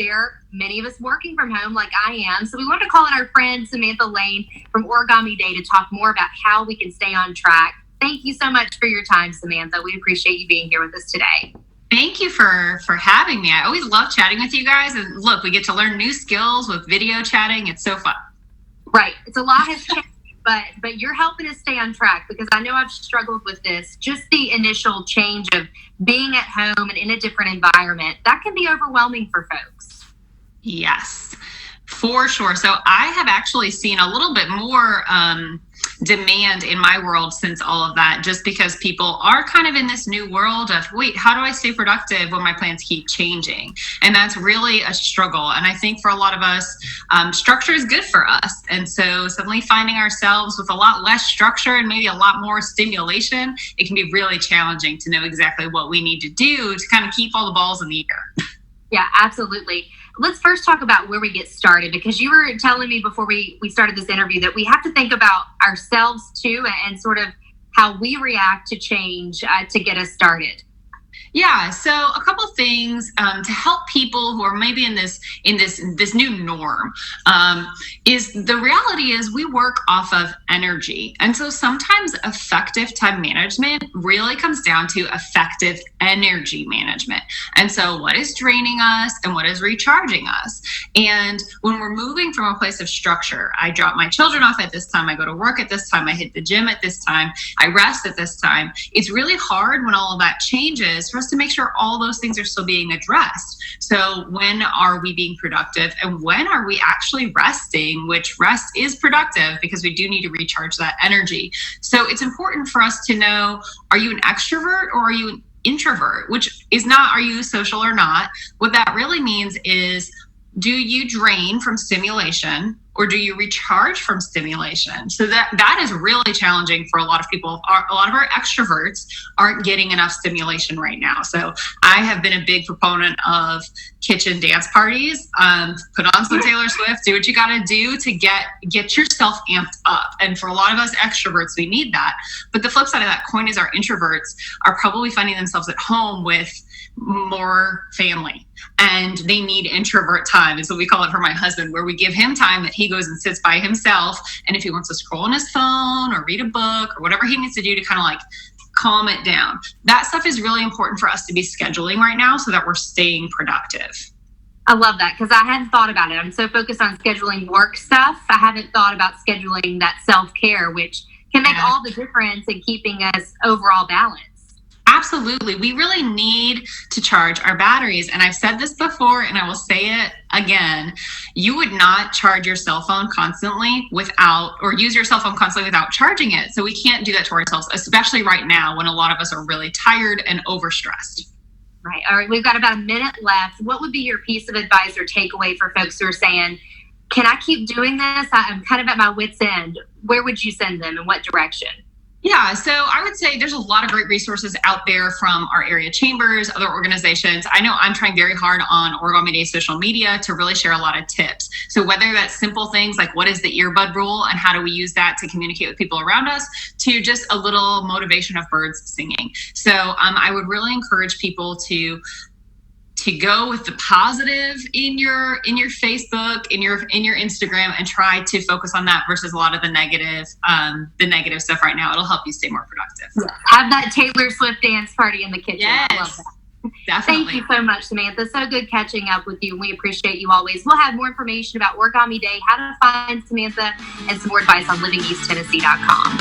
there, many of us working from home like I am. So we wanted to call in our friend Samantha Lane from Origami Day to talk more about how we can stay on track. Thank you so much for your time, Samantha. We appreciate you being here with us today. Thank you for having me. I always love chatting with you guys. And look, we get to learn new skills with video chatting. It's so fun. Right. It's a lot has changed, but you're helping us stay on track, because I know I've struggled with this. Just the initial change of being at home and in a different environment, that can be overwhelming for folks. Yes, for sure. So I have actually seen a little bit more demand in my world since all of that, just because people are kind of in this new world of, wait, how do I stay productive when my plans keep changing? And that's really a struggle. And I think for a lot of us, structure is good for us. And so suddenly finding ourselves with a lot less structure and maybe a lot more stimulation, it can be really challenging to know exactly what we need to do to kind of keep all the balls in the air. Yeah, absolutely. Let's first talk about where we get started, because you were telling me before we started this interview that we have to think about ourselves too, and sort of how we react to change to get us started. Yeah, so a couple of things to help people who are maybe in this new norm is the reality is we work off of energy, and so sometimes effective time management really comes down to effective energy management. And so what is draining us and what is recharging us? And when we're moving from a place of structure, I drop my children off at this time, I go to work at this time, I hit the gym at this time, I rest at this time. It's really hard when all of that changes for us to make sure all those things are still being addressed. So when are we being productive, and when are we actually resting, which rest is productive because we do need to recharge that energy. So it's important for us to know, are you an extrovert or are you an introvert? Which is not, are you social or not? What that really means is, do you drain from stimulation or do you recharge from stimulation? So that is really challenging for a lot of people. A lot of our extroverts aren't getting enough stimulation right now. So I have been a big proponent of kitchen dance parties. Put on some Taylor Swift, do what you got to do to get yourself amped up. And for a lot of us extroverts, we need that. But the flip side of that coin is our introverts are probably finding themselves at home with more family, and they need introvert time. Is what we call it for my husband, where we give him time that he goes and sits by himself, and if he wants to scroll on his phone or read a book or whatever he needs to do to kind of like calm it down, that stuff is really important for us to be scheduling right now so that we're staying productive. I love that, because I hadn't thought about it. I'm so focused on scheduling work stuff, I haven't thought about scheduling that self-care, which can make all the difference in keeping us overall balanced. Absolutely. We really need to charge our batteries. And I've said this before, and I will say it again. You would not charge your cell phone constantly or use your cell phone constantly without charging it. So we can't do that to ourselves, especially right now when a lot of us are really tired and overstressed. Right. All right. We've got about a minute left. What would be your piece of advice or takeaway for folks who are saying, can I keep doing this? I'm kind of at my wit's end. Where would you send them, in what direction? Yeah, so I would say there's a lot of great resources out there from our area chambers, other organizations. I know I'm trying very hard on Origami Day social media to really share a lot of tips. So whether that's simple things like what is the earbud rule and how do we use that to communicate with people around us, to just a little motivation of birds singing. So I would really encourage people to go with the positive in your Facebook, in your Instagram, and try to focus on that versus a lot of the negative stuff right now. It'll help you stay more productive. Yeah. Have that Taylor Swift dance party in the kitchen. Yes, I love that. Definitely. Thank you so much, Samantha. So good catching up with you. We appreciate you always. We'll have more information about Origami Day, how to find Samantha, and some more advice on livingeasttennessee.com.